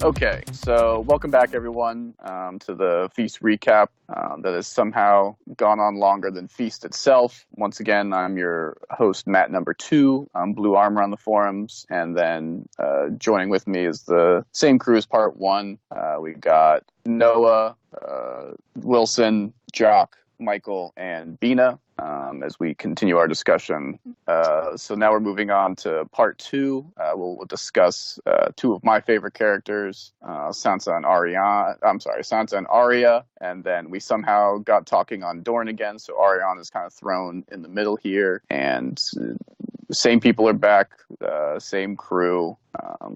Okay, so welcome back, everyone, to the Feast recap that has somehow gone on longer than Feast itself. Once again, I'm your host, Matt number 2. I'm Blue Armor on the forums, and then joining with me is the same crew as part 1. We got Noah, Wilson, Jock, Michael, and Bina as we continue our discussion. So now we're moving on to part 2. We'll discuss 2 of my favorite characters, Sansa and Sansa and Arya, and then we somehow got talking on Dorne again, so Arianne is kind of thrown in the middle here, and same people are back, same crew.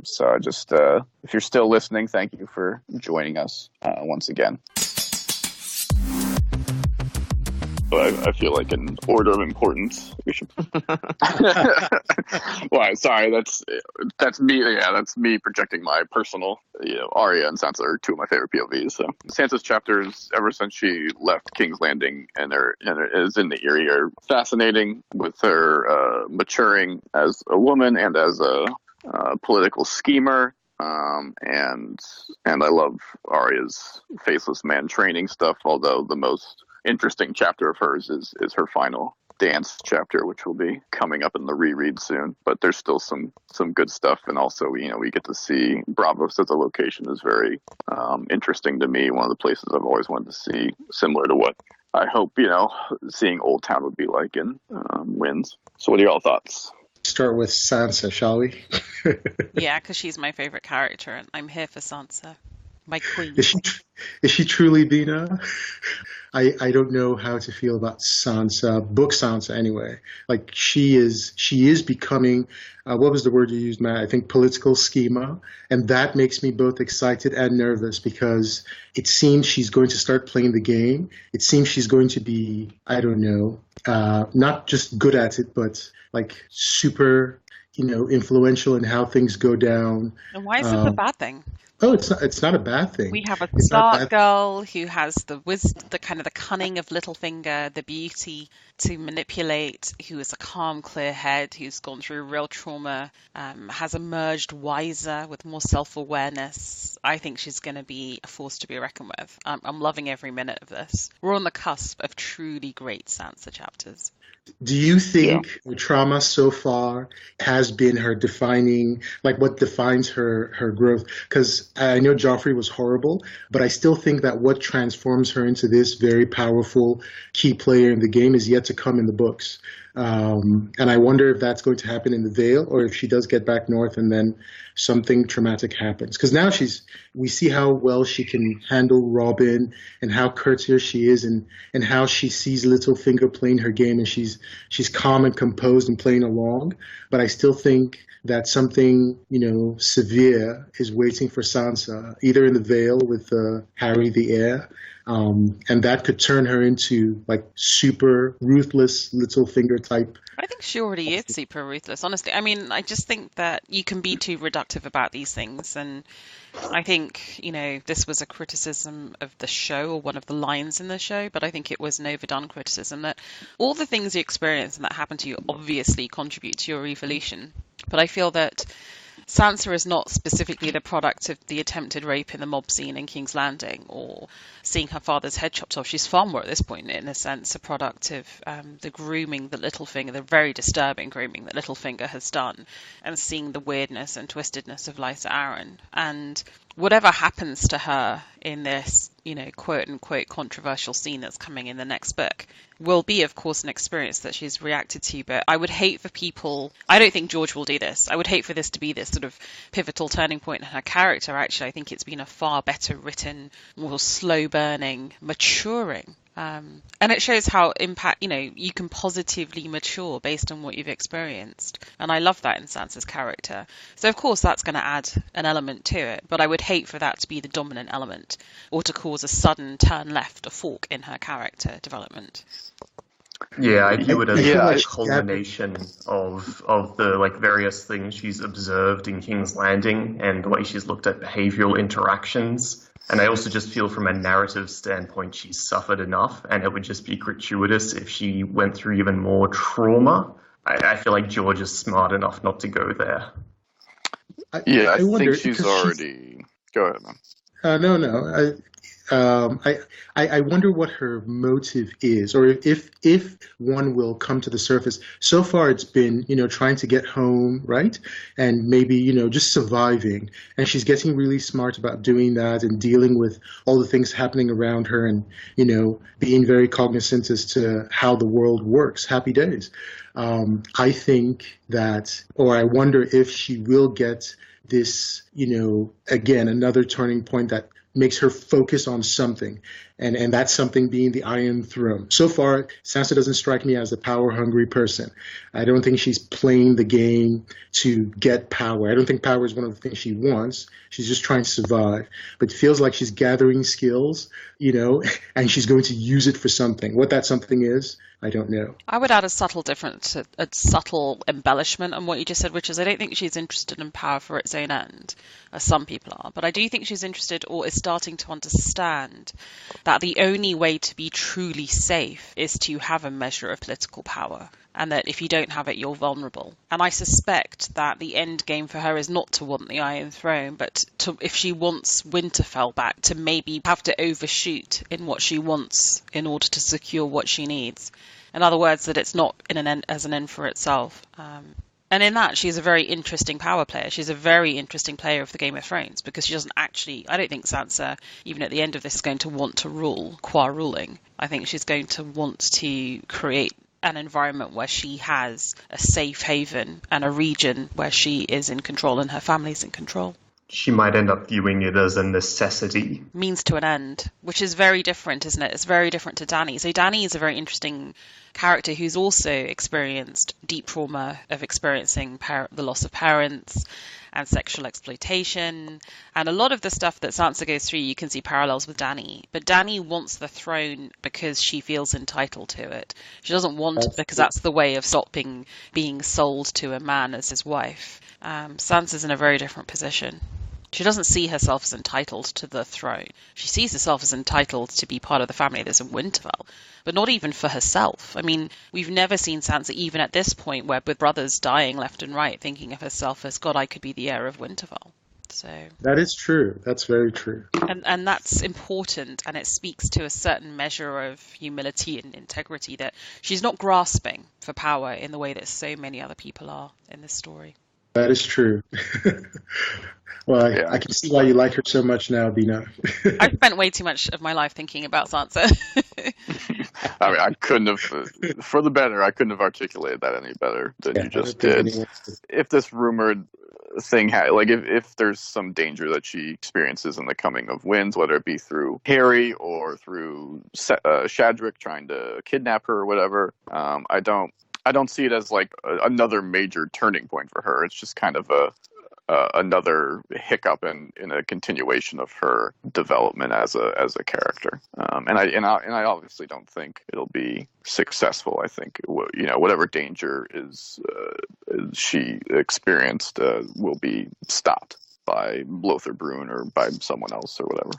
So I just, if you're still listening, thank you for joining us once again. I feel like in order of importance, we should. Well, sorry, that's me. Yeah, that's me projecting my personal. Arya and Sansa are 2 of my favorite POVs. So Sansa's chapters, ever since she left King's Landing and is in the Eyrie, are fascinating with her maturing as a woman and as a political schemer. And I love Arya's faceless man training stuff. Although the most interesting chapter of hers is her final dance chapter, which will be coming up in the reread soon. But there's still some good stuff, and also we get to see Bravos as a location is very interesting to me. One of the places I've always wanted to see, similar to what I hope seeing Old Town would be like in Winds. So what are y'all thoughts? Start with Sansa, shall we? Yeah, because she's my favorite character, and I'm here for Sansa, my queen. Is she truly Bina? I don't know how to feel about Sansa, book Sansa anyway. Like she is becoming, what was the word you used, Matt? I think political schema. And that makes me both excited and nervous because it seems she's going to start playing the game. It seems she's going to be, I don't know, not just good at it, but like super, influential in how things go down. And why is it a bad thing? Oh, it's not a bad thing. We have a smart girl who has the wisdom, the kind of the cunning of Littlefinger, the beauty to manipulate, who is a calm, clear head, who's gone through real trauma, has emerged wiser with more self-awareness. I think she's going to be a force to be reckoned with. I'm loving every minute of this. We're on the cusp of truly great Sansa chapters. Do you think the trauma so far has been her defining, like what defines her growth? Because I know Joffrey was horrible, but I still think that what transforms her into this very powerful key player in the game is yet to come in the books. And I wonder if that's going to happen in the Vale or if she does get back north and then something traumatic happens. Because now we see how well she can handle Robin and how courteous she is and how she sees Littlefinger playing her game and she's calm and composed and playing along. But I still think that something, severe is waiting for Sansa, either in the Vale with Harry the heir, and that could turn her into like super ruthless Littlefinger type. I think she already is super ruthless, honestly. I mean, I just think that you can be too reductive about these things. And I think, this was a criticism of the show or one of the lines in the show, but I think it was an overdone criticism that all the things you experience and that happen to you obviously contribute to your evolution. But I feel that Sansa is not specifically the product of the attempted rape in the mob scene in King's Landing or seeing her father's head chopped off. She's far more at this point, in a sense, a product of the grooming that Littlefinger, the very disturbing grooming that Littlefinger has done, and seeing the weirdness and twistedness of Lysa Arryn. And whatever happens to her in this, quote unquote controversial scene that's coming in the next book will be, of course, an experience that she's reacted to. But I would hate for people, I don't think George will do this. I would hate for this to be this sort of pivotal turning point in her character. Actually, I think it's been a far better written, more slow burning, maturing. And it shows how you can positively mature based on what you've experienced. And I love that in Sansa's character. So, of course, that's going to add an element to it. But I would hate for that to be the dominant element or to cause a sudden turn left, a fork in her character development. Yeah, I view it as a culmination of the various things she's observed in King's Landing and the way she's looked at behavioral interactions. And I also just feel from a narrative standpoint, she's suffered enough, and it would just be gratuitous if she went through even more trauma. I feel like George is smart enough not to go there. I think she's already... Go ahead, man. No. I wonder what her motive is, or if one will come to the surface. So far, it's been, trying to get home, right? And maybe, just surviving. And she's getting really smart about doing that and dealing with all the things happening around her and, being very cognizant as to how the world works. Happy days. I think that, or I wonder if she will get this, again, another turning point that makes her focus on something, and that something being the Iron Throne. So far, Sansa doesn't strike me as a power-hungry person. I don't think she's playing the game to get power. I don't think power is one of the things she wants. She's just trying to survive. But it feels like she's gathering skills, and she's going to use it for something. What that something is, I don't know. I would add a subtle embellishment on what you just said, which is I don't think she's interested in power for its own end, as some people are. But I do think she's interested, or is starting to understand, that the only way to be truly safe is to have a measure of political power. And that if you don't have it, you're vulnerable. And I suspect that the end game for her is not to want the Iron Throne, but if she wants Winterfell back, to maybe have to overshoot in what she wants in order to secure what she needs. In other words, that it's not as an end for itself. And in that, she's a very interesting power player. She's a very interesting player of the Game of Thrones, because she doesn't actually, I don't think Sansa, even at the end of this, is going to want to rule, qua ruling. I think she's going to want to create an environment where she has a safe haven and a region where she is in control and her family's in control. She might end up viewing it as a necessity. Means to an end, which is very different, isn't it? It's very different to Dany. So Dany is a very interesting character who's also experienced deep trauma of experiencing the loss of parents and sexual exploitation. And a lot of the stuff that Sansa goes through, you can see parallels with Dany. But Dany wants the throne because she feels entitled to it. She doesn't want it because that's the way of stopping being sold to a man as his wife. Sansa's in a very different position. She doesn't see herself as entitled to the throne. She sees herself as entitled to be part of the family that's in Winterfell, but not even for herself. I mean, we've never seen Sansa, even at this point, where with brothers dying left and right, thinking of herself as, God, I could be the heir of Winterfell. So that is true. That's very true. And that's important, and it speaks to a certain measure of humility and integrity that she's not grasping for power in the way that so many other people are in this story. That is true. Well, I can see why you like her so much now, Bina. I've spent way too much of my life thinking about Sansa. I mean, I couldn't have, for the better, I couldn't have articulated that any better than you just did. If this rumored thing if there's some danger that she experiences in the coming of winds, whether it be through Harry or through Shadrick trying to kidnap her or whatever, I don't see it as like another major turning point for her. It's just kind of another hiccup in a continuation of her development as a character. And I obviously don't think it'll be successful. I think whatever danger is she experienced will be stopped by Lothar Brune or by someone else or whatever.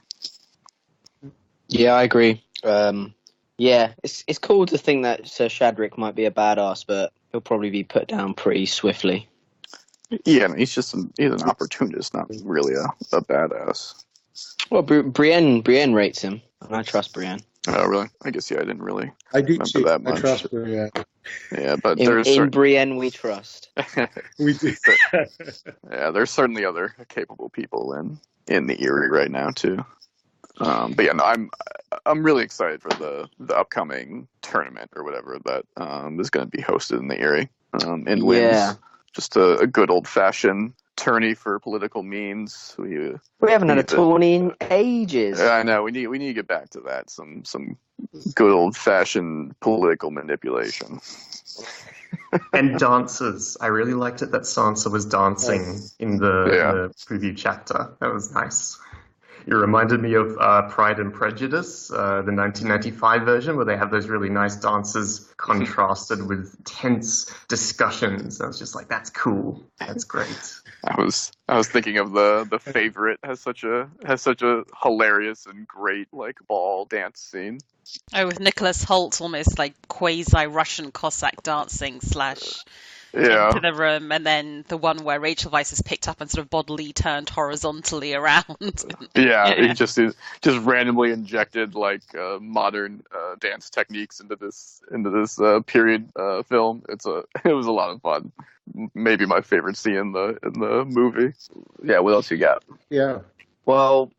Yeah, I agree. Yeah, it's cool to think that Sir Shadrick might be a badass, but he'll probably be put down pretty swiftly. Yeah, I mean, he's an opportunist, not really a badass. Well, Brienne rates him, and I trust Brienne. Oh, really? I guess, I didn't really remember that much. I trust Brienne. Yeah, but in Brienne we trust. We do. Yeah, there's certainly other capable people in the Eyrie right now, too. But yeah, no, I'm really excited for the upcoming tournament or whatever that is going to be hosted in the Eyrie in Winds. Yeah. Just a good old-fashioned tourney for political means. We haven't had a tourney in ages. I know. We need to get back to that. Some good old-fashioned political manipulation. And dances. I really liked it that Sansa was dancing in the preview chapter. That was nice. It reminded me of Pride and Prejudice, the 1995 version, where they have those really nice dances contrasted with tense discussions. I was just like, that's cool. That's great. I was thinking of the Favorite has such a hilarious and great ball dance scene. Oh, with Nicholas Hoult almost like quasi Russian Cossack dancing / Yeah. into the room, and then the one where Rachel Weisz is picked up and sort of bodily turned horizontally around. Yeah, he just randomly injected like modern dance techniques into this period film. It was a lot of fun. Maybe my favorite scene in the movie. Yeah, what else you got? Yeah. Well,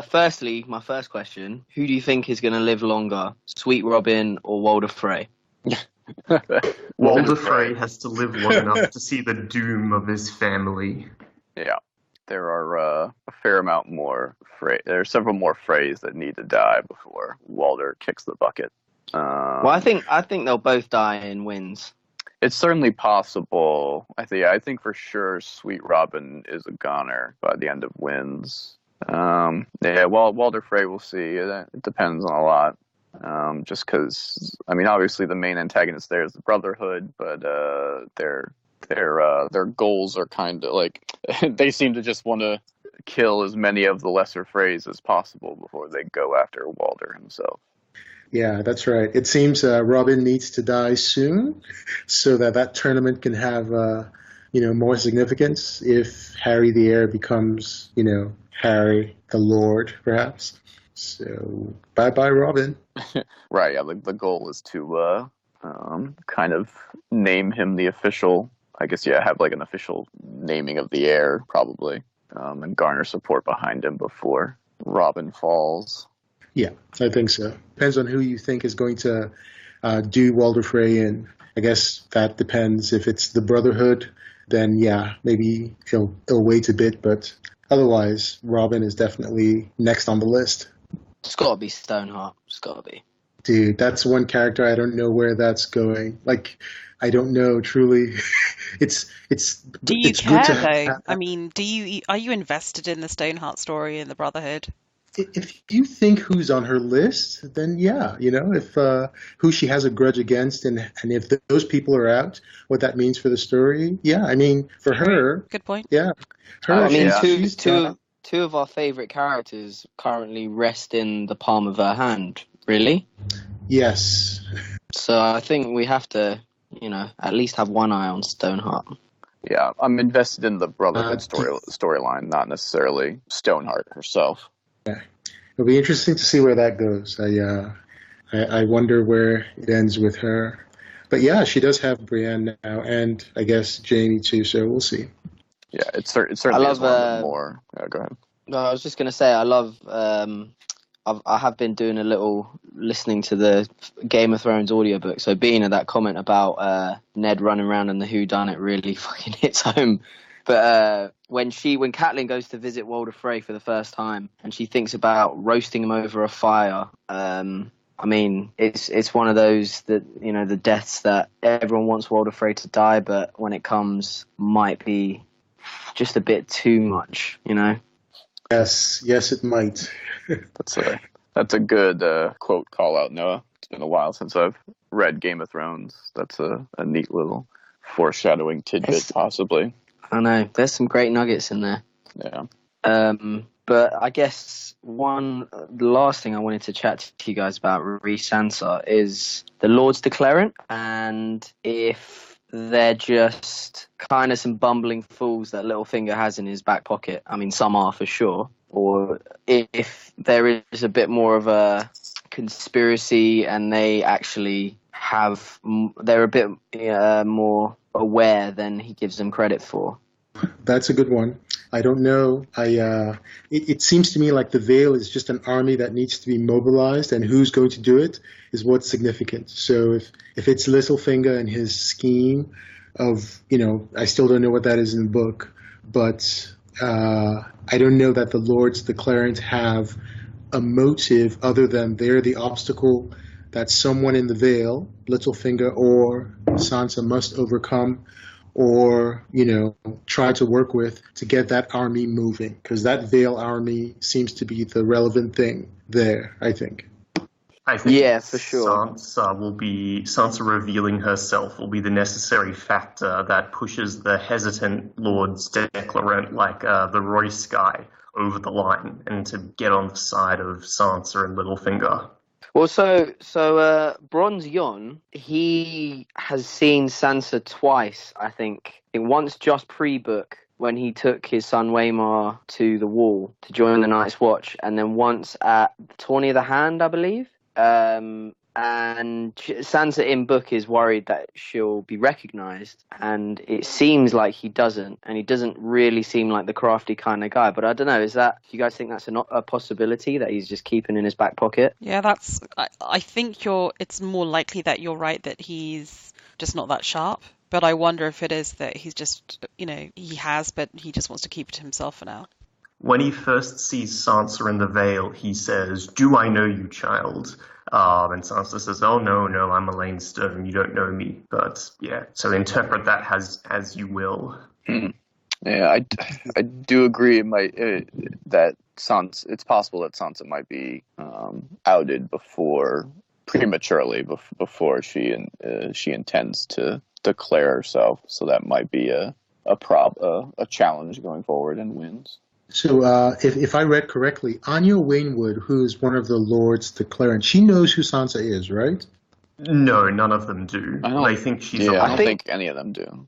firstly, my first question: who do you think is going to live longer, Sweet Robin or Walder Frey? Walder Frey has to live long enough to see the doom of his family. Yeah, there are a fair amount more there are several more Freys that need to die before Walder kicks the bucket. Well, I think they'll both die in wins. It's certainly possible. I think for sure Sweet Robin is a goner by the end of wins. Yeah, well, Walder Frey, we'll see. It depends on a lot. Just because, I mean, obviously the main antagonist there is the Brotherhood, but their goals are kind of like they seem to just want to kill as many of the lesser Freys as possible before they go after Walder himself. Yeah, that's right. It seems Robin needs to die soon so that tournament can have more significance if Harry the Heir becomes Harry the Lord, perhaps. So bye Robin. Right. Yeah. The goal is to kind of name him the official. I guess have like an official naming of the heir probably, and garner support behind him before Robin falls. Yeah, I think so. Depends on who you think is going to do Walder Frey in. I guess that depends. If it's the Brotherhood, then yeah, maybe he'll wait a bit. But otherwise, Robin is definitely next on the list. It's got to be Stoneheart. It's got to be. Dude, that's one character I don't know where that's going. Like, I don't know truly. it's. Do you it's care good to though? I mean, are you invested in the Stoneheart story and the Brotherhood? If you think who's on her list, then yeah, if who she has a grudge against, and if those people are out, what that means for the story. Yeah, I mean, for her. Good point. Yeah, two of our favorite characters currently rest in the palm of her hand. Really? Yes. So I think we have to, at least have one eye on Stoneheart. Yeah, I'm invested in the Brotherhood storyline, not necessarily Stoneheart herself. Yeah, it'll be interesting to see where that goes. I wonder where it ends with her. But yeah, she does have Brienne now, and I guess Jaime too. So we'll see. Yeah, it certainly is one of the more. Go ahead. No, I was just going to say I love. I have been doing a little listening to the Game of Thrones audiobook. So being at that comment about Ned running around and the whodunit really fucking hits home. But when Catelyn goes to visit Walder Frey for the first time and she thinks about roasting him over a fire, I mean, it's one of those that, the deaths that everyone wants Walder Frey to die, but when it comes, might be just a bit too much, Yes, it might. That's a good quote call out, Noah. It's been a while since I've read Game of Thrones. That's a neat little foreshadowing tidbit, possibly. I know. There's some great nuggets in there. Yeah. But I guess the last thing I wanted to chat to you guys about Sansa is the Lord's Declarant, and if they're just kind of some bumbling fools that Littlefinger has in his back pocket. I mean, some are for sure. Or if there is a bit more of a conspiracy and they actually they're a bit more aware than he gives them credit for. That's a good one. I don't know. It seems to me like the Vale is just an army that needs to be mobilized, and who's going to do it is what's significant. So if it's Littlefinger and his scheme of, I still don't know what that is in the book, but I don't know that the Lords Declarant have a motive other than they're the obstacle that someone in the Vale, Littlefinger or Sansa, must overcome or, try to work with to get that army moving. Because that Vale army seems to be the relevant thing there, I think. I think yeah, for sure. Sansa revealing herself will be the necessary factor that pushes the hesitant Lords Declarant like the Royce guy over the line and to get on the side of Sansa and Littlefinger. Well, Bronze Yon, he has seen Sansa twice, I think. Once just pre-book, when he took his son Waymar to the Wall to join the Night's Watch, and then once at the Tourney of the Hand, I believe. And Sansa in book is worried that she'll be recognised, and it seems like he doesn't, and he doesn't really seem like the crafty kind of guy. But I don't know, do you guys think that's a possibility that he's just keeping in his back pocket? Yeah, I think it's more likely that you're right, that he's just not that sharp. But I wonder if it is that he's just, but he just wants to keep it to himself for now. When he first sees Sansa in the Vale, he says, "Do I know you, child?" And Sansa says, "Oh, no, I'm Elaine Stone. You don't know me." But yeah, so interpret that as you will. Yeah, I do agree. That Sansa. It's possible that Sansa might be outed prematurely before she intends to declare herself. So that might be a challenge going forward and wins. So if I read correctly, Anya Waynwood, who is one of the Lords Declarant, she knows who Sansa is, right? No, none of them do. They think she's alive. I don't think any of them do.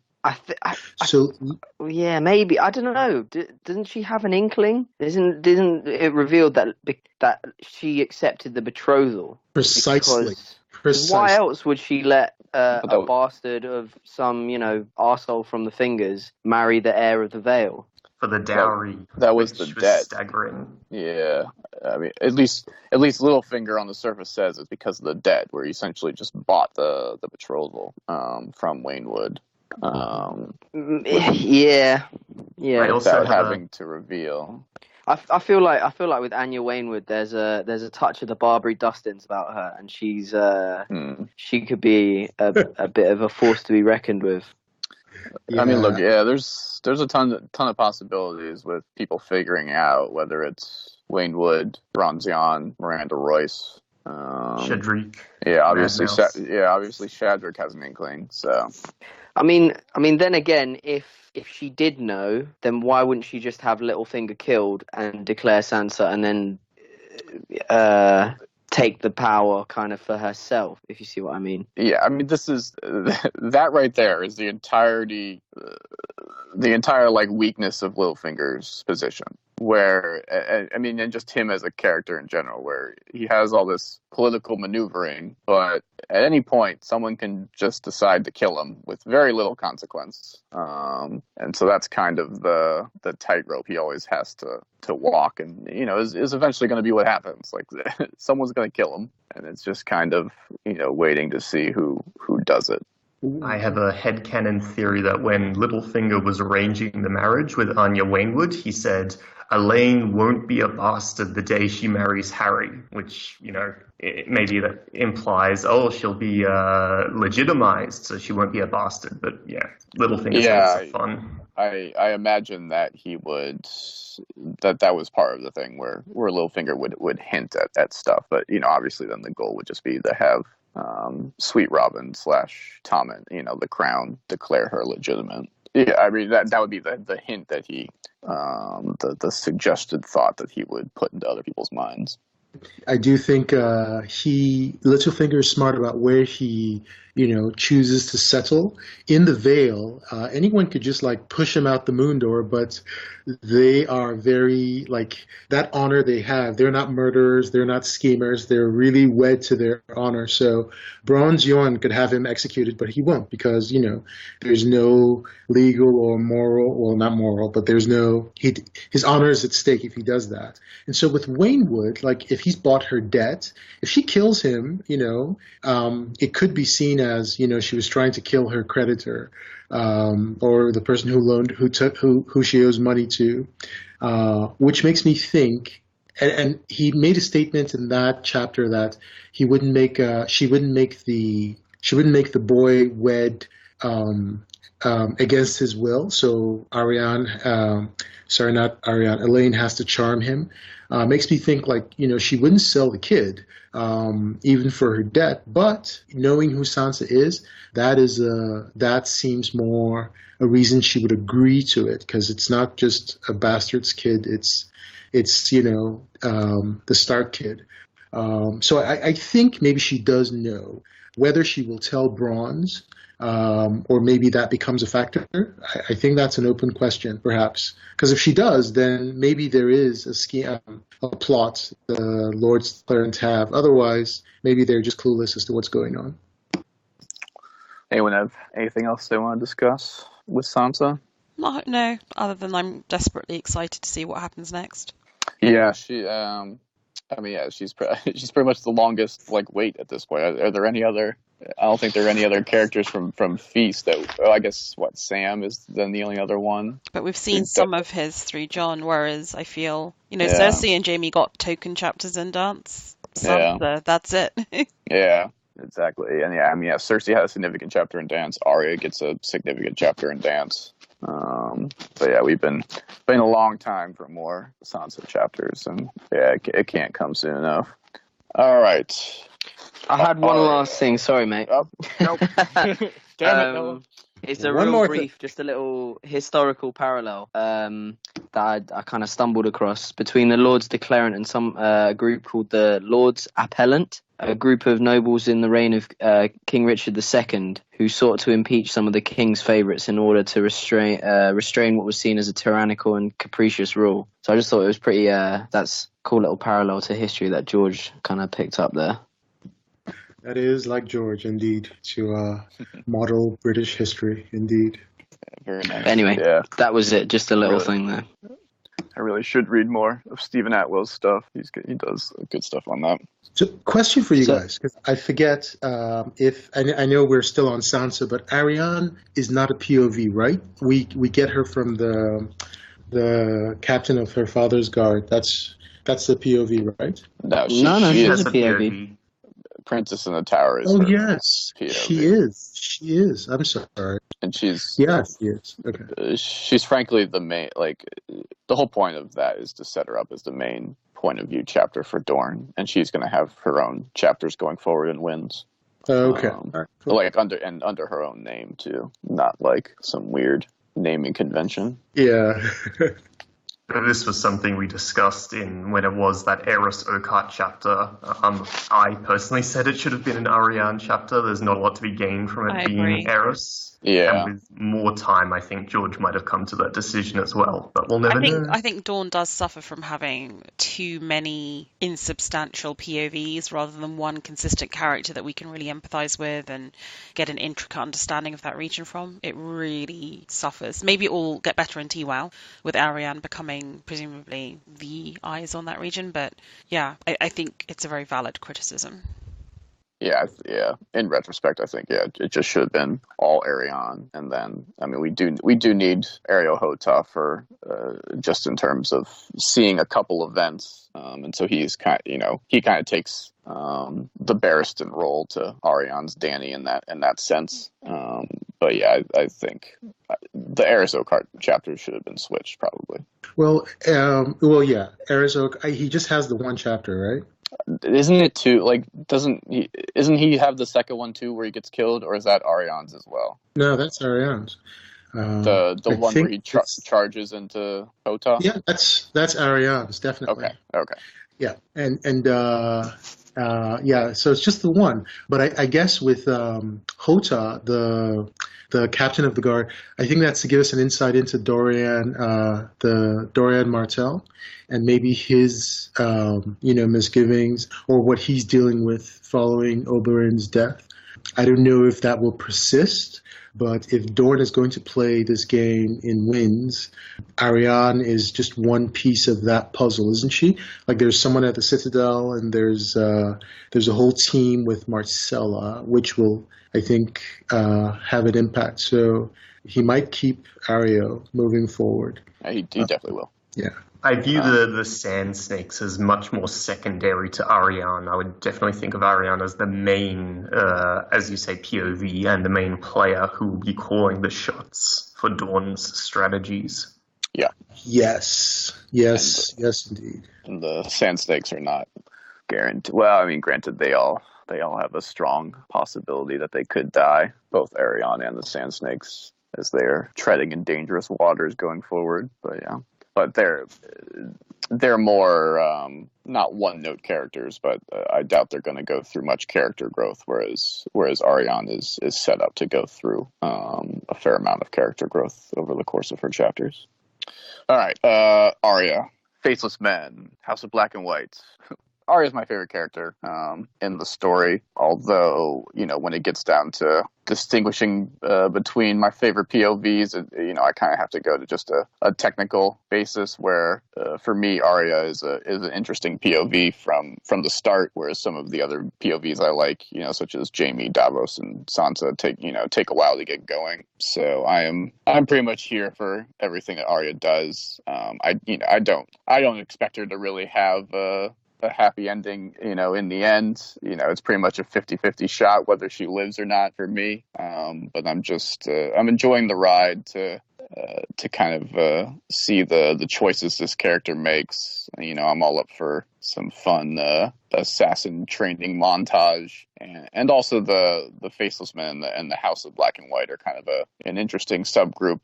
Yeah, maybe. I don't know. Doesn't she have an inkling? Isn't it revealed that she accepted the betrothal? Precisely. Why else would she let a bastard of some, arsehole from the Fingers marry the heir of the Vale? For the dowry. That was the debt. Staggering. Yeah. I mean, at least Littlefinger on the surface says it's because of the debt, where he essentially just bought the betrothal from Waynwood. Yeah. Without having to reveal. I feel like with Anya Waynwood, there's a touch of the Barbary Dustins about her, and she could be a bit of a force to be reckoned with. Yeah. I mean, look, there's a ton of possibilities with people figuring out whether it's Waynwood, Bronzion, Miranda Royce, Shedrick. Yeah, obviously Shadrick has an inkling. So, I mean, then again, if she did know, then why wouldn't she just have Littlefinger killed and declare Sansa, and then take the power kind of for herself, if you see what I mean? Yeah, I mean, this is that right there is the entire like weakness of Littlefinger's position, where and just him as a character in general, where he has all this political maneuvering, but at any point someone can just decide to kill him with very little consequence, and so that's kind of the tightrope he always has to walk, and is eventually going to be what happens. Like someone's going to kill him, and it's just kind of waiting to see who does it. I have a headcanon theory that when Littlefinger was arranging the marriage with Anya Waynwood, he said, "Elaine won't be a bastard the day she marries Harry," which, maybe that implies, she'll be legitimized, so she won't be a bastard. But yeah, Littlefinger's having some fun. I imagine that he would, that was part of the thing where Littlefinger would hint at stuff. But, obviously then the goal would just be to have Sweet Robin / Tommen, the Crown, declare her legitimate. Yeah, I mean that would be the hint that he, the suggested thought that he would put into other people's minds. I do think Littlefinger is smart about where he chooses to settle. In the Vale, anyone could just push him out the moon door, but they are very that honor they have. They're not murderers. They're not schemers. They're really wed to their honor. So Bronzion could have him executed, but he won't, because there's no legal or moral, well, not moral, but there's no, his honor is at stake if he does that. And so with Waynwood, if he's bought her debt, if she kills him, it could be seen as, she was trying to kill her creditor, or the person who she owes money to, which makes me think, and he made a statement in that chapter that she wouldn't make the boy wed against his will. So Elaine has to charm him. Makes me think she wouldn't sell the kid, even for her debt. But knowing who Sansa is, that seems more a reason she would agree to it, because it's not just a bastard's kid. It's the Stark kid. So I think maybe she does know. Whether she will tell Bronze, or maybe that becomes a factor, I think that's an open question, perhaps. Because if she does, then maybe there is a scheme, a plot the Lords Clarence have. Otherwise, maybe they're just clueless as to what's going on. Anyone have anything else they want to discuss with Sansa? No, other than I'm desperately excited to see what happens next. Yeah, she's she's pretty much the longest wait at this point. Are there any other? I don't think there are any other characters from Feast that. I guess Sam is then the only other one. But we've seen some of his through Jon, whereas I feel Cersei and Jaime got token chapters in Dance. Sansa, that's it. Yeah. Exactly, and Cersei had a significant chapter in Dance. Arya gets a significant chapter in Dance. But yeah, we've been a long time for more Sansa chapters, and it can't come soon enough. All right. I had one last thing. Sorry, mate. Oh, nope. Damn it, no. It's a real brief, just a little historical parallel that I kind of stumbled across between the Lords Declarant and some group called the Lords Appellant, a group of nobles in the reign of King Richard II who sought to impeach some of the king's favourites in order to restrain what was seen as a tyrannical and capricious rule. So I just thought it was pretty, that's a cool little parallel to history that George kind of picked up there. That is like George, indeed, to model British history, indeed. Very nice. Anyway, that was it. Just a little thing there. I really should read more of Stephen Atwell's stuff. He does good stuff on that. So, question for you guys, because I forget if I know we're still on Sansa, but Arianne is not a POV, right? We get her from the captain of her father's guard. That's the POV, right? No, she is a POV. Princess in the Tower is. Oh yes, POV. She is. I'm sorry. And she is. Okay. She's frankly the main. The whole point of that is to set her up as the main point of view chapter for Dorne, and she's going to have her own chapters going forward in Winds. Okay. All right, cool. Under her own name too, not like some weird naming convention. Yeah. This was something we discussed when it was that Eris Urquhart chapter. I personally said it should have been an Arianne chapter. There's not a lot to be gained from it being Eris. Yeah. And with more time, I think George might have come to that decision as well. But we'll never know. I think Dawn does suffer from having too many insubstantial POVs rather than one consistent character that we can really empathise with and get an intricate understanding of that region from. It really suffers. Maybe it will get better in TWOW with Arianne becoming presumably the eyes on that region. But yeah, I think it's a very valid criticism. Yeah. In retrospect, I think it just should have been all Arianne, and then we do need Ariel Hota for just in terms of seeing a couple events, and so he's he kind of takes the Barristan role to Arianne's Dany in that sense. But yeah, I think the Eris Urquhart chapter should have been switched probably. Well, yeah, Eris Urquhart, he just has the one chapter, right? Isn't it too doesn't he have the second one too where he gets killed, or is that Arianne's as well? No, that's Arianne's. The one where he charges into Hota? Yeah, that's Arianne's, definitely. Okay. Yeah, and so it's just the one. But I guess with Hota, the captain of the guard, I think that's to give us an insight into Dorian Martell, and maybe his misgivings or what he's dealing with following Oberyn's death. I don't know if that will persist, but if Dorne is going to play this game in Winds, Arianne is just one piece of that puzzle, isn't she? There's someone at the Citadel, and there's a whole team with Marcella, which will, I think, have an impact. So he might keep Arya moving forward. He definitely will. Yeah. I view the Sand Snakes as much more secondary to Arianne. I would definitely think of Arianne as the main, as you say, POV, and the main player who will be calling the shots for Dawn's strategies. Yeah. Yes, indeed. And the Sand Snakes are not guaranteed. Well, granted, they all have a strong possibility that they could die, both Arianne and the Sand Snakes, as they are treading in dangerous waters going forward. But yeah. But they're more not one-note characters, but I doubt they're going to go through much character growth, whereas Arianne is set up to go through a fair amount of character growth over the course of her chapters. All right, Arya, Faceless Men, House of Black and White. Arya's my favorite character in the story, although, when it gets down to distinguishing between my favorite POVs, I kind of have to go to just a technical basis where, for me, Arya is an interesting POV from the start, whereas some of the other POVs I like, such as Jaime, Davos, and Sansa, take a while to get going. So I'm pretty much here for everything that Arya does. I don't expect her to really have a happy ending, in the end. It's pretty much a 50-50 shot whether she lives or not for me. But I'm just, I'm enjoying the ride to kind of see the choices this character makes. I'm all up for some fun assassin training montage, and also the Faceless Men and the House of Black and White are kind of an interesting subgroup.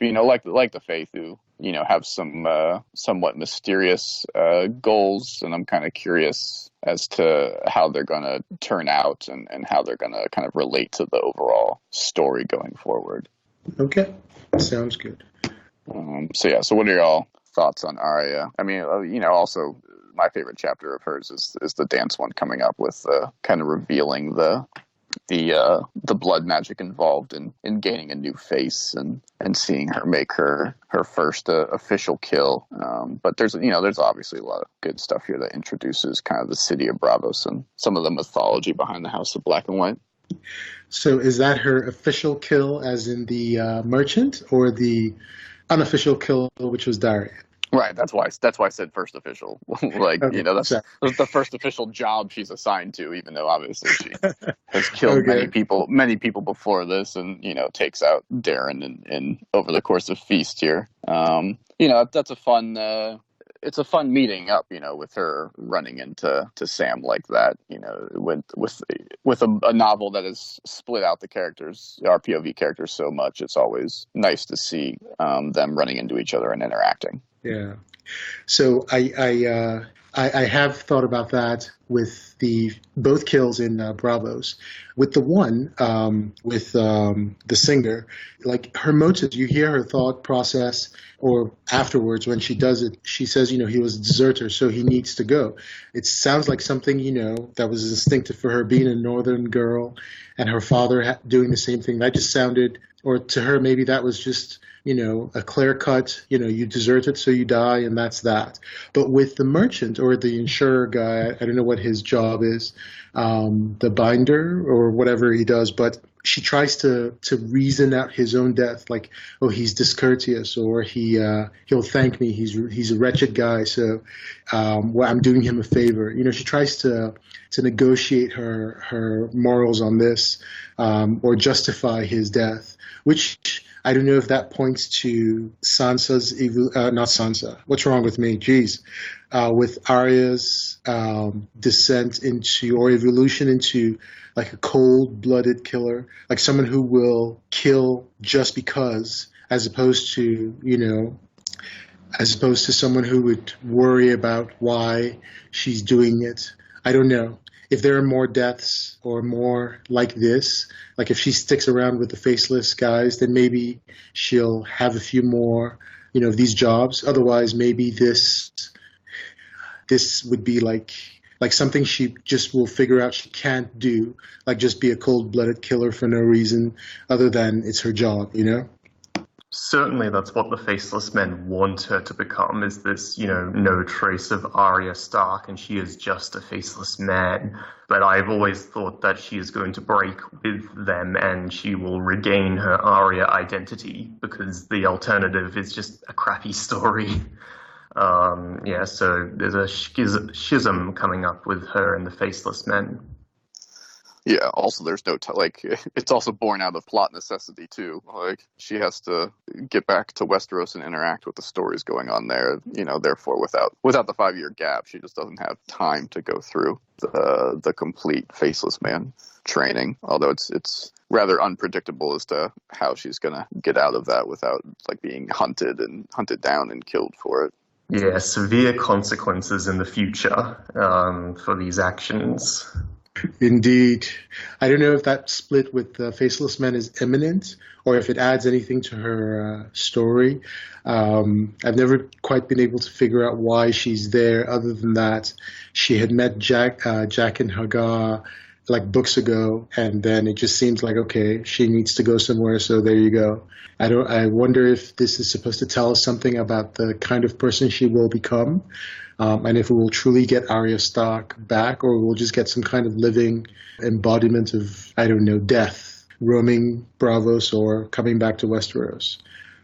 Like the Faith, who have some somewhat mysterious goals, and I'm kind of curious as to how they're going to turn out and how they're going to kind of relate to the overall story going forward. Okay, sounds good. So what are y'all thoughts on Arya? I mean, also my favorite chapter of hers is the dance one coming up with kind of revealing the blood magic involved in gaining a new face and seeing her make her first official kill. But there's obviously a lot of good stuff here that introduces kind of the city of Bravos and some of the mythology behind the House of Black and White. So is that her official kill, as in the merchant, or the unofficial kill, which was Daria? Right, that's why I said first official. Okay, that's the first official job she's assigned to, even though obviously she has killed many people before this, and takes out Darren in over the course of Feast here. That's a fun. It's a fun meeting up, with her running into Sam like that. With a novel that has split out the characters, our POV characters, so much. It's always nice to see them running into each other and interacting. Yeah. So I have thought about that with both kills in Bravos. With the one, with the singer, like her motives, you hear her thought process, or afterwards when she does it, she says, he was a deserter, so he needs to go. It sounds like something, that was instinctive for her, being a northern girl, and her father doing the same thing. That just sounded, or to her, maybe that was just, a clear cut, you deserted, so you die, and that's that. But with the merchant or the insurer guy, I don't know what his job is, the binder or whatever he does, but she tries to reason out his own death, like, oh, he's discourteous, or he'll thank me, he's a wretched guy, so I'm doing him a favor. She tries to negotiate her morals on this, or justify his death, which I don't know if that points to Sansa's not Sansa. What's wrong with me? Jeez. With Arya's descent into, or evolution into, like a cold-blooded killer, like someone who will kill just because, as opposed to someone who would worry about why she's doing it. I don't know. If there are more deaths or more like this, like if she sticks around with the faceless guys, then maybe she'll have a few more, of these jobs. Otherwise, maybe this would be like something she just will figure out she can't do, like just be a cold-blooded killer for no reason other than it's her job, Certainly that's what the Faceless Men want her to become, is this, no trace of Arya Stark, and she is just a faceless man. But I've always thought that she is going to break with them and she will regain her Arya identity, because the alternative is just a crappy story. So there's a schism coming up with her and the Faceless Men. Yeah, also there's no it's also born out of plot necessity too. Like, she has to get back to Westeros and interact with the stories going on there. Therefore without the 5-year gap, she just doesn't have time to go through the complete Faceless Man training. Although it's rather unpredictable as to how she's gonna get out of that without being hunted down and killed for it. Yeah, severe consequences in the future for these actions. Indeed. I don't know if that split with the Faceless Men is imminent or if it adds anything to her story. I've never quite been able to figure out why she's there, other than that she had met Jack and Hagar like books ago, and then it just seems like, okay, she needs to go somewhere, so there you go. I wonder if this is supposed to tell us something about the kind of person she will become. And if we will truly get Arya Stark back, or we'll just get some kind of living embodiment of, I don't know, death, roaming Braavos or coming back to Westeros.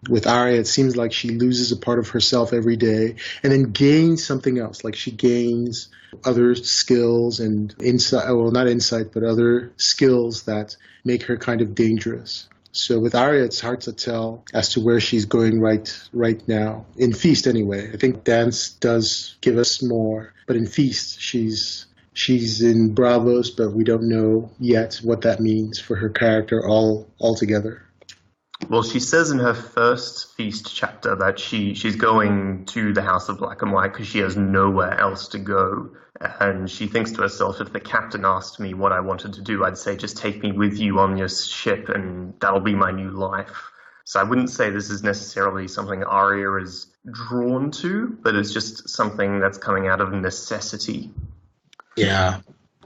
With Arya, it seems like she loses a part of herself every day and then gains something else. Like she gains other skills and insight, well, not insight, but other skills that make her kind of dangerous. So with Arya, it's hard to tell as to where she's going right now. In Feast, anyway. I think Dance does give us more. But in Feast, she's in Braavos, but we don't know yet what that means for her character altogether. Well, she says in her first Feast chapter that she's going to the House of Black and White because she has nowhere else to go. And she thinks to herself, if the captain asked me what I wanted to do, I'd say, just take me with you on your ship and that'll be my new life. So I wouldn't say this is necessarily something Arya is drawn to, but it's just something that's coming out of necessity. Yeah.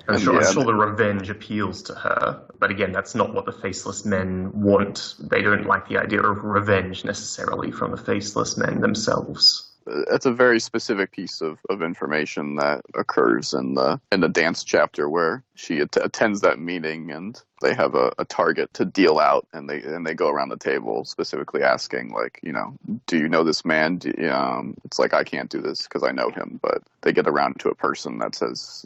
I'm sure the revenge appeals to her, but again, that's not what the Faceless Men want. They don't like the idea of revenge necessarily from the Faceless Men themselves. It's a very specific piece of information that occurs in the Dance chapter where she attends that meeting and they have a target to deal out, and they go around the table specifically asking, like, do you know this man? It's like, I can't do this because I know him, but they get around to a person that says,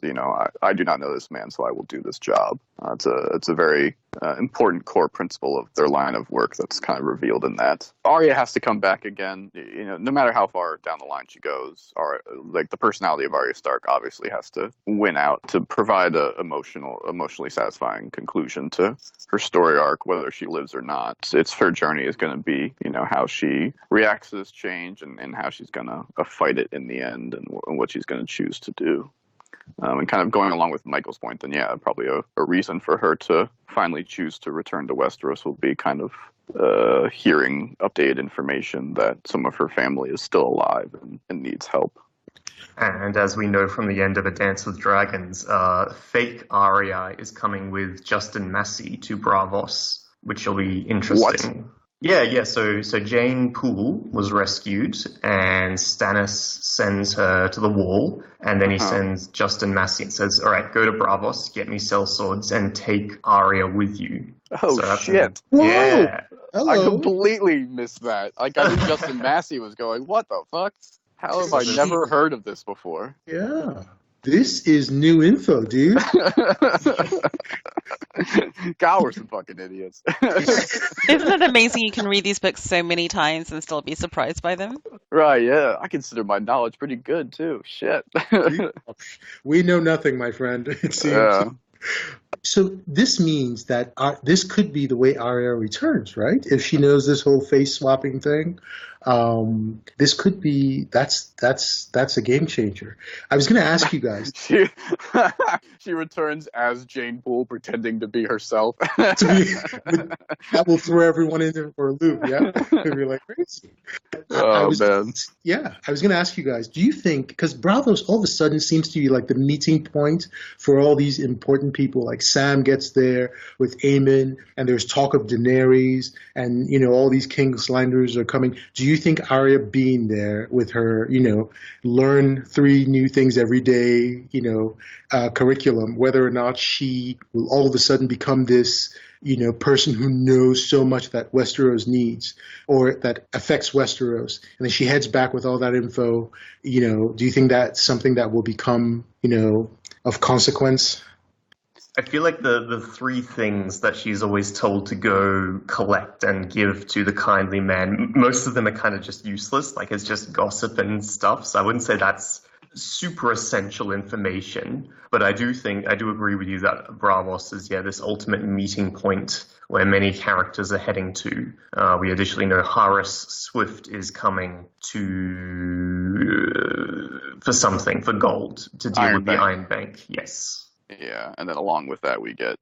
I do not know this man, so I will do this job. It's a very important core principle of their line of work that's kind of revealed in that. Arya has to come back again, no matter how far down the line she goes. Like the personality of Arya Stark obviously has to win out to provide a emotionally satisfying conclusion to her story arc, whether she lives or not. It's her journey is going to be, how she reacts to this change and how she's going to fight it in the end, and what she's going to choose to do. And kind of going along with Michael's point, then probably a reason for her to finally choose to return to Westeros will be kind of hearing updated information that some of her family is still alive and needs help. And as we know from the end of A Dance with Dragons, fake Arya is coming with Justin Massey to Braavos, which will be interesting. What? Yeah. So Jane Poole was rescued, and Stannis sends her to the Wall, and then he sends Justin Massey and says, all right, go to Braavos, get me sellswords, and take Arya with you. Oh, shit. Yeah. Hello. I completely missed that. Like, I knew Justin Massey was going, what the fuck? How have I never heard of this before? Yeah. This is new info, dude. God, we're some fucking idiots. Isn't it amazing you can read these books so many times and still be surprised by them? Right, yeah. I consider my knowledge pretty good, too. Shit. We know nothing, my friend. It seems. Yeah. So this means that this could be the way Arya returns, right? If she knows this whole face swapping thing, this could be that's a game changer. I was going to ask you guys. She returns as Jane Poole, pretending to be herself. That will throw everyone in for a loop. Yeah, they'll be like crazy. Man. Yeah, I was going to ask you guys. Do you think, because Braavos all of a sudden seems to be like the meeting point for all these important people, like Sam gets there with Aemon, and there's talk of Daenerys, and all these Kingslanders are coming. Do you think Arya being there with her, learn 3 new things every day, curriculum, whether or not she will all of a sudden become this, person who knows so much that Westeros needs or that affects Westeros, and then she heads back with all that info, do you think that's something that will become, of consequence? I feel like the 3 things that she's always told to go collect and give to the kindly man, most of them are kind of just useless, like it's just gossip and stuff. So I wouldn't say that's super essential information, but I do agree with you that Braavos is this ultimate meeting point where many characters are heading to. We additionally know Harris Swift is coming for something, for gold, to deal with the Iron Bank. Yes. Yeah, and then along with that we get,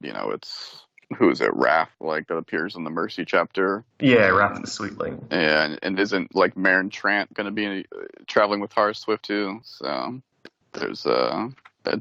who is it, Raph, that appears in the Mercy chapter. Yeah, Raph the Sweetling. Yeah, and isn't, Maren Trant going to be traveling with Harris Swift too? So there's a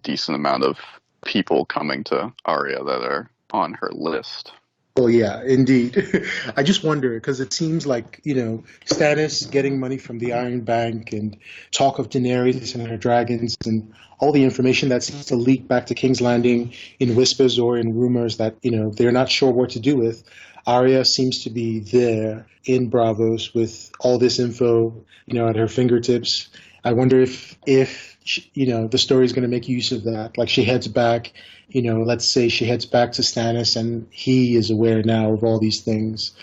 decent amount of people coming to Arya that are on her list. Well, yeah, indeed. I just wonder, because it seems like, Stannis getting money from the Iron Bank and talk of Daenerys and her dragons and all the information that seems to leak back to King's Landing in whispers or in rumors that, they're not sure what to do with. Arya seems to be there in Braavos with all this info, at her fingertips. I wonder if the story is going to make use of that. Like she heads back, let's say she heads back to Stannis and he is aware now of all these things.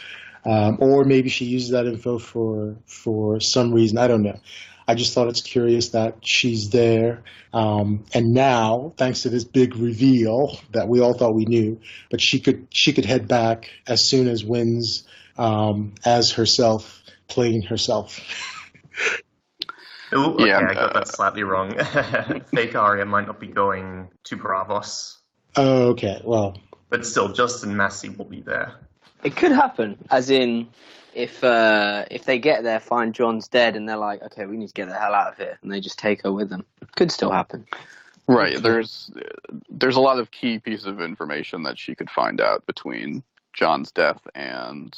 Or maybe she uses that info for some reason. I don't know. I just thought it's curious that she's there. And now, thanks to this big reveal that we all thought we knew, but she could head back as soon as wins, as herself, playing herself. Ooh, okay, I got that slightly wrong. Fake Arya might not be going to Braavos. Oh, okay, well. But still, Justin Massey will be there. It could happen, as in, if they get there, find Jon's dead, and they're like, okay, we need to get the hell out of here, and they just take her with them. Could still happen. Right, there's a lot of key pieces of information that she could find out between Jon's death and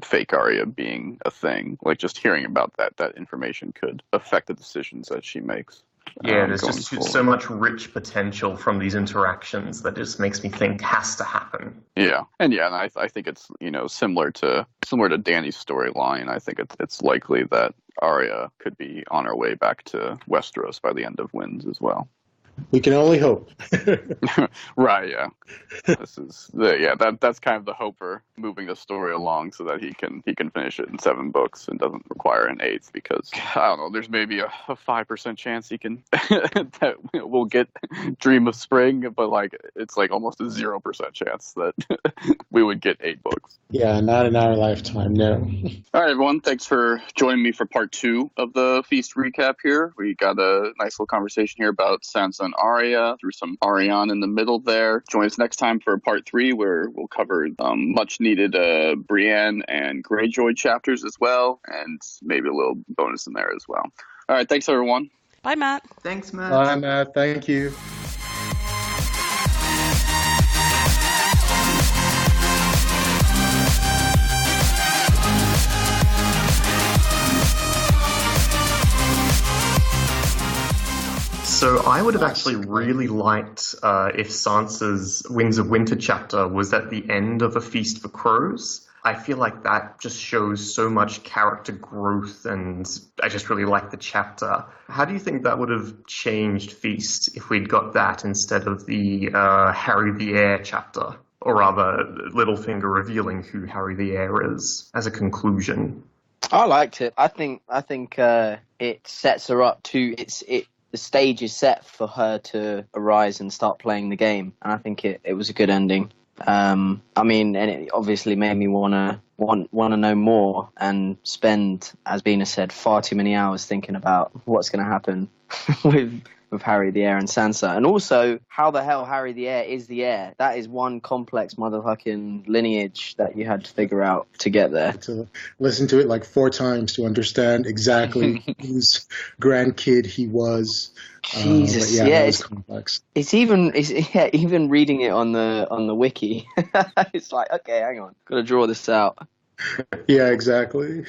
fake Arya being a thing. Just hearing about that information could affect the decisions that she makes. Yeah, there's just so much rich potential from these interactions that just makes me think has to happen. Yeah, and I think it's similar to Dany's storyline. I think it's likely that Arya could be on her way back to Westeros by the end of Winds as well. We can only hope. Right, yeah. That's kind of the hope for moving the story along so that he can finish it in 7 books and doesn't require an 8th, because I don't know, there's maybe a 5% chance he can that we'll get Dream of Spring, but it's almost a 0% chance that we would get 8 books. Yeah, not in our lifetime, no. All right, everyone, thanks for joining me for part 2 of the Feast recap here. We got a nice little conversation here about Sansa and Arya, through some Arianne in the middle there. Join us next time for part 3, where we'll cover much needed Brienne and Greyjoy chapters as well, and maybe a little bonus in there as well. All right, thanks everyone. Bye, Matt. Thanks, Matt. Bye, Matt. Thank you. So I would have actually really liked if Sansa's Winds of Winter chapter was at the end of A Feast for Crows. I feel like that just shows so much character growth, and I just really like the chapter. How do you think that would have changed Feast if we'd got that instead of the Harry the Heir chapter? Or rather, Littlefinger revealing who Harry the Heir is as a conclusion? I liked it. I think it sets her up to the stage is set for her to arise and start playing the game, and I think it was a good ending. And it obviously made me want to know more and spend, as Bina said, far too many hours thinking about what's going to happen with Harry the Heir and Sansa, and also how the hell Harry the Heir is the heir. That is one complex motherfucking lineage that you had to figure out to get there. To listen to it 4 times to understand exactly whose grandkid he was. Jesus, it's complex. It's even reading it on the wiki. It's like, okay, hang on, got to draw this out. Yeah, exactly.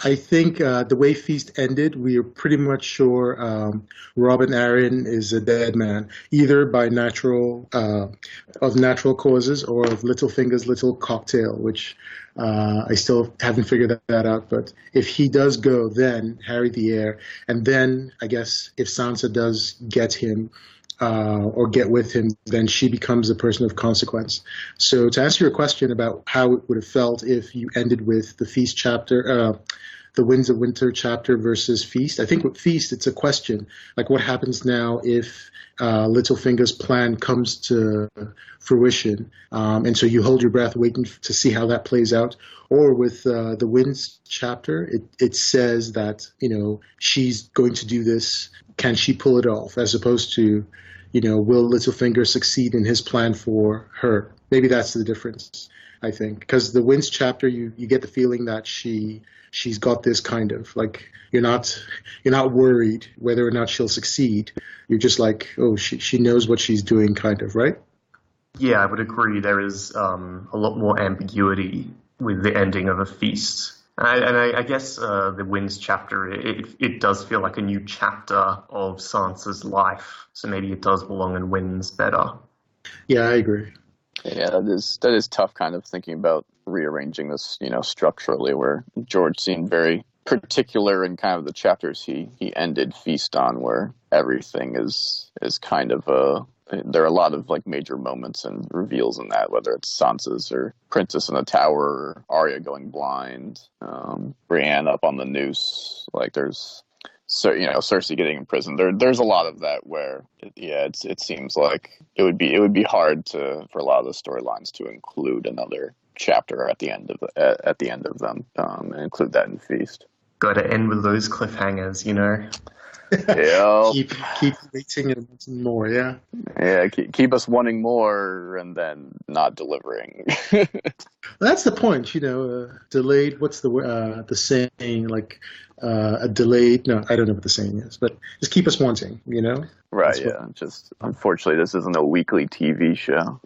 I think the way Feast ended, we are pretty much sure Robin Arryn is a dead man, either by natural causes or of Littlefinger's little cocktail, which I still haven't figured that out. But if he does go, then Harry the Heir, and then I guess if Sansa does get him, or get with him, then she becomes a person of consequence. So to answer your question about how it would have felt if you ended with the Feast chapter, the Winds of Winter chapter versus Feast. I think with Feast, it's a question, like what happens now if Littlefinger's plan comes to fruition, and so you hold your breath waiting to see how that plays out. Or with the Winds chapter, it says that, she's going to do this. Can she pull it off? As opposed to, will Littlefinger succeed in his plan for her? Maybe that's the difference, I think. Because the Winds chapter, you get the feeling that she's got this kind of, like, you're not worried whether or not she'll succeed. You're just like, oh, she knows what she's doing, kind of, right? Yeah, I would agree. There is a lot more ambiguity with the ending of A Feast. And I guess the Winds chapter, it does feel like a new chapter of Sansa's life. So maybe it does belong in Winds better. Yeah, I agree. Yeah, that is tough, kind of thinking about rearranging this, structurally, where George seemed very particular in kind of the chapters he ended Feast on, where everything is kind of there are a lot of like major moments and reveals in that, whether it's Sansa's or Princess in the Tower, or Arya going blind, Brienne up on the noose. Like there's, Cersei getting imprisoned. There's a lot of that where, it seems like it would be hard for a lot of the storylines to include another chapter at the end of them, and include that in Feast. Got to end with those cliffhangers, Yeah. keep waiting and wanting more, yeah. Yeah, keep us wanting more and then not delivering. That's the point, delayed. What's the saying? Like a delayed. No, I don't know what the saying is, but just keep us wanting. Right. Just unfortunately, this isn't a weekly TV show.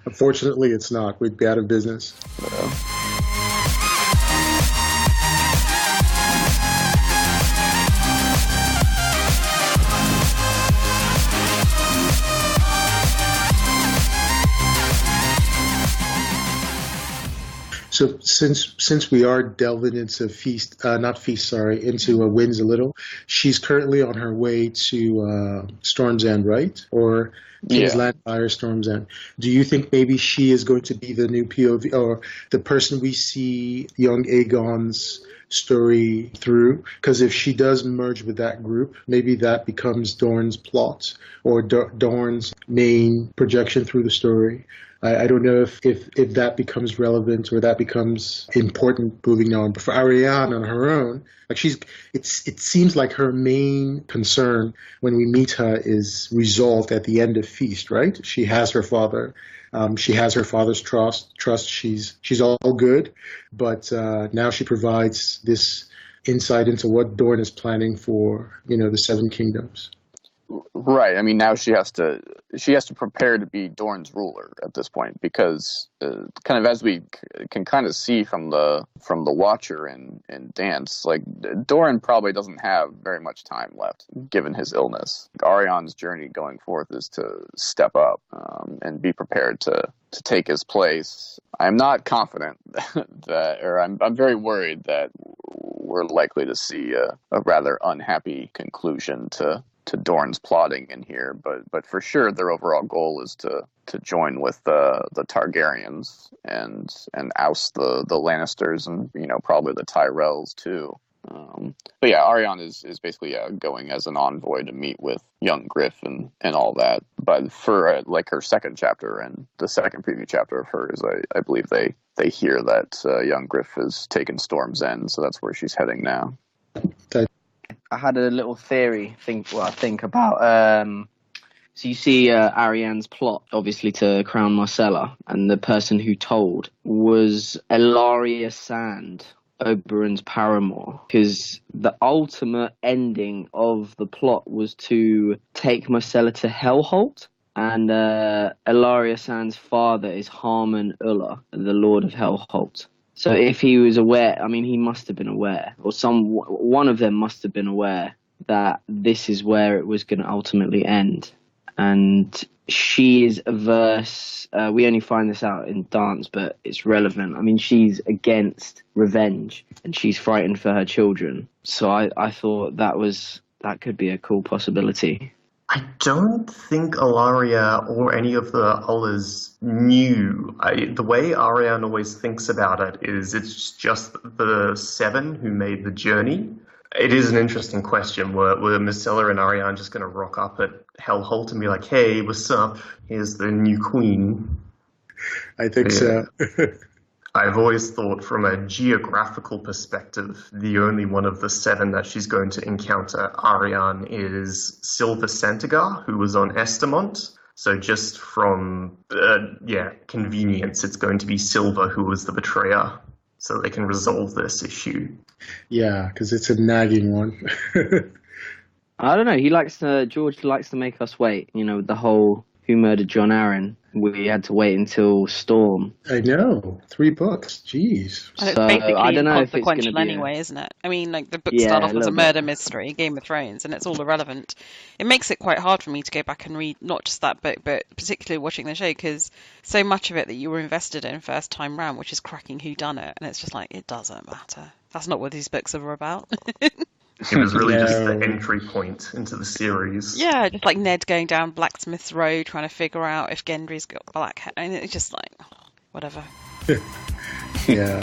Unfortunately, it's not. We'd be out of business. Yeah. So since we are delving into into Winds a little, she's currently on her way to Storm's End, right? Or King's Landfire, Storm's End. Do you think maybe she is going to be the new POV, or the person we see young Aegon's story through? Because if she does merge with that group, maybe that becomes Dorne's plot, or Dorne's main projection through the story. I don't know if that becomes relevant or that becomes important moving on. But for Arianne on her own, like it seems like her main concern when we meet her is resolved at the end of Feast, right? She has her father. She has her father's trust. She's all good, but now she provides this insight into what Dorne is planning for, the Seven Kingdoms. Right. I mean, now she has to prepare to be Dorne's ruler at this point, because kind of as we can kind of see from the Watcher in Dance, like Dorne probably doesn't have very much time left given his illness. Arianne's journey going forth is to step up and be prepared to take his place. I'm not confident I'm very worried that we're likely to see a rather unhappy conclusion to Dorne's plotting in here, but for sure their overall goal is to join with the Targaryens and oust the Lannisters and probably the Tyrells too. But yeah, Arianne is basically going as an envoy to meet with young Griff and all that. But for like her second chapter and the second preview chapter of hers, I believe they hear that young Griff has taken Storm's End, so that's where she's heading now. I had a little think about. So you see Arianne's plot, obviously, to crown Marcella, and the person who told was Ellaria Sand, Oberyn's paramour, because the ultimate ending of the plot was to take Marcella to Hellholt, and Ellaria Sand's father is Harmon Ulla, the Lord of Hellholt. So if he was aware, I mean, he must have been aware, or one of them must have been aware that this is where it was going to ultimately end. And she is averse, we only find this out in Dance, but it's relevant. I mean, she's against revenge, and she's frightened for her children. So I thought that could be a cool possibility. I don't think Ilaria or any of the others knew. The way Arianne always thinks about it is it's just the seven who made the journey. It is an interesting question. Were Myrcella and Arianne just going to rock up at Hellholt and be like, hey, what's up? Here's the new queen. I think so. I've always thought from a geographical perspective, the only one of the seven that she's going to encounter, Arianne, is Silver Centigar, who was on Estamont. So just from, convenience, it's going to be Silver who was the betrayer, so they can resolve this issue. Yeah, because it's a nagging one. I don't know. George likes to make us wait, with the whole who murdered John Arryn. We had to wait until Storm. I know. 3 books. Jeez. And it's basically I don't know if it's inconsequential gonna be anyway, isn't it? I mean, like, the book started off as a murder mystery, Game of Thrones, and it's all irrelevant. It makes it quite hard for me to go back and read not just that book, but particularly watching the show, because so much of it that you were invested in first time round, which is cracking whodunit, and it's just like, it doesn't matter. That's not what these books are about. It was really just the entry point into the series. Yeah, just like Ned going down Blacksmith's Road trying to figure out if Gendry's got black hair. And it's just like, whatever. Yeah.